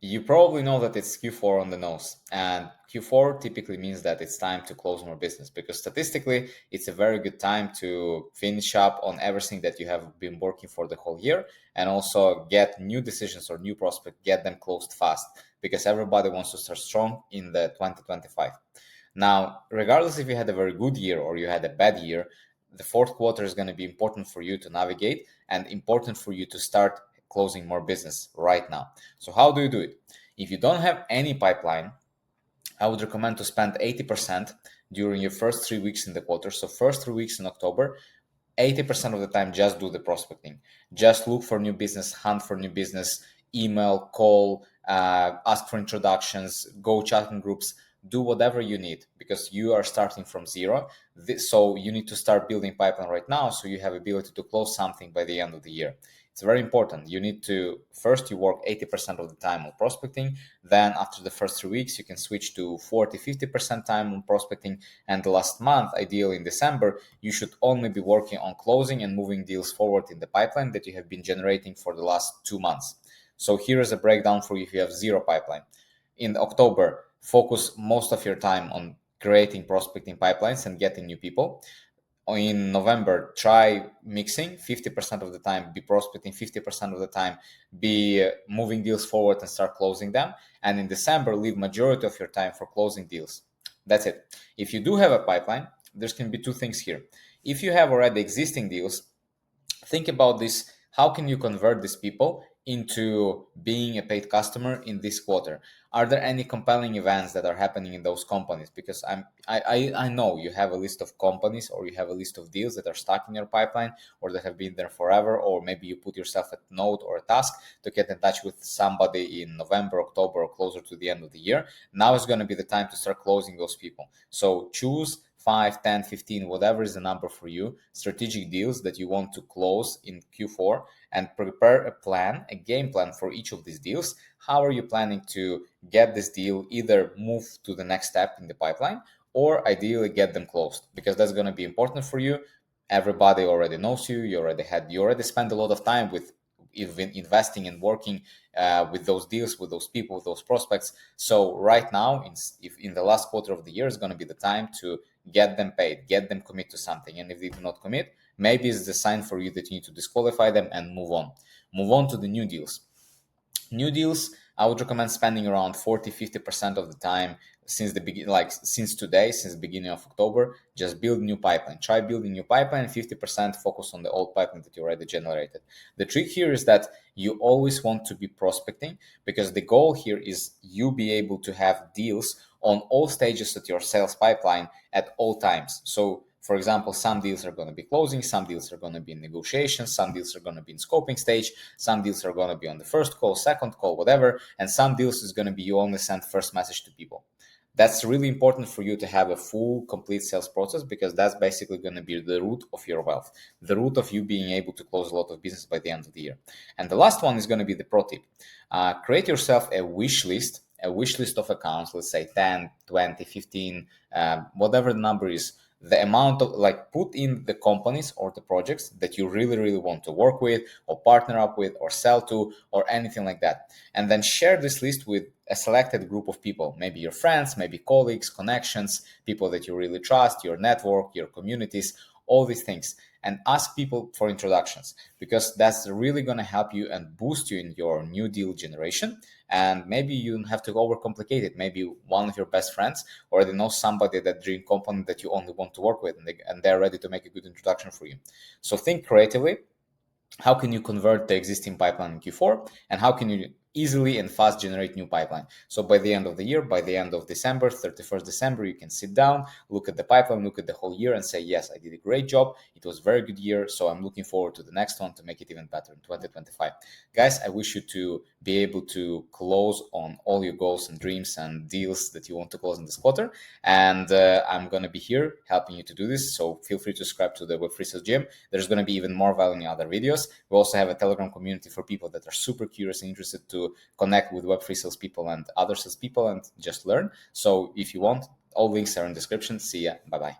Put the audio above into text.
You probably know that it's Q4 on the nose, and Q4 typically means that it's time to close more business because statistically, it's a very good time to finish up on everything that you have been working for the whole year and also get new decisions or new prospect, get them closed fast because everybody wants to start strong in the 2025. Now, regardless if you had a very good year or you had a bad year, the fourth quarter is going to be important for you to navigate and important for you to start closing more business right now. So how do you do it? If you don't have any pipeline, I would recommend to spend 80% during your first 3 weeks in the quarter. So first 3 weeks in October, 80% of the time, just do the prospecting. Just look for new business, hunt for new business, email, call, ask for introductions, go chatting groups, do whatever you need because you are starting from zero. So you need to start building pipeline right now so you have ability to close something by the end of the year. It's very important. You need to first you work 80% of the time on prospecting. Then after the first 3 weeks, you can switch to 40-50% time on prospecting. And the last month, ideally in December, you should only be working on closing and moving deals forward in the pipeline that you have been generating for the last 2 months. So here is a breakdown for you if you have zero pipeline. In October, focus most of your time on creating prospecting pipelines and getting new people. In November, try mixing 50% of the time, be prospecting 50% of the time, be moving deals forward and start closing them. And in December, leave majority of your time for closing deals. That's it. If you do have a pipeline, there's can be two things here. If you have already existing deals, think about this. How can you convert these people into being a paid customer in this quarter? Are there any compelling events that are happening in those companies? Because I know you have a list of companies or you have a list of deals that are stuck in your pipeline or that have been there forever, or maybe you put yourself a note or a task to get in touch with somebody in November, October, or closer to the end of the year. Now is going to be the time to start closing those people. So choose 5, 10, 15, whatever is the number for you, strategic deals that you want to close in Q4, and prepare a plan, a game plan for each of these deals. How are you planning to get this deal either move to the next step in the pipeline or ideally get them closed? Because that's going to be important for you. Everybody already knows you. You already spent a lot of time with even investing and working with those deals, with those people, with those prospects. So right now, if in the last quarter of the year is going to be the time to get them paid, get them commit to something. And if they do not commit, maybe it's the sign for you that you need to disqualify them and move on. Move on to the new deals. New deals, I would recommend spending around 40-50% of the time since the beginning, like since today, since the beginning of October. Just build new pipeline. Try building new pipeline. 50% focus on the old pipeline that you already generated. The trick here is that you always want to be prospecting because the goal here is you be able to have deals on all stages of your sales pipeline at all times. So for example, some deals are going to be closing, some deals are going to be in negotiations, some deals are going to be in scoping stage, some deals are going to be on the first call, second call, whatever, and some deals is going to be you only send first message to people. That's really important for you to have a full, complete sales process because that's basically going to be the root of your wealth, the root of you being able to close a lot of business by the end of the year. And the last one is going to be the pro tip. Create yourself a wish list of accounts, let's say 10, 20, 15, whatever the number is, the amount of put in the companies or the projects that you really, really want to work with or partner up with or sell to or anything like that. And then share this list with a selected group of people, maybe your friends, maybe colleagues, connections, people that you really trust, your network, your communities, all these things. And ask people for introductions because that's really going to help you and boost you in your new deal generation. And maybe you don't have to overcomplicate it. Maybe one of your best friends already knows somebody that dream company that you only want to work with, and they're ready to make a good introduction for you. So think creatively. How can you convert the existing pipeline in Q4, and how can you easily and fast generate new pipeline? So by the end of the year, by the end of December, 31st December, you can sit down, look at the pipeline, look at the whole year and say, yes, I did a great job. It was a very good year. So I'm looking forward to the next one to make it even better in 2025. Guys, I wish you to be able to close on all your goals and dreams and deals that you want to close in this quarter. And I'm going to be here helping you to do this. So feel free to subscribe to the Web3 Sales Gym. There's going to be even more value in other videos. We also have a Telegram community for people that are super curious and interested to connect with Web3 salespeople and other salespeople and just learn. So if you want, all links are in the description. See ya. Bye-bye.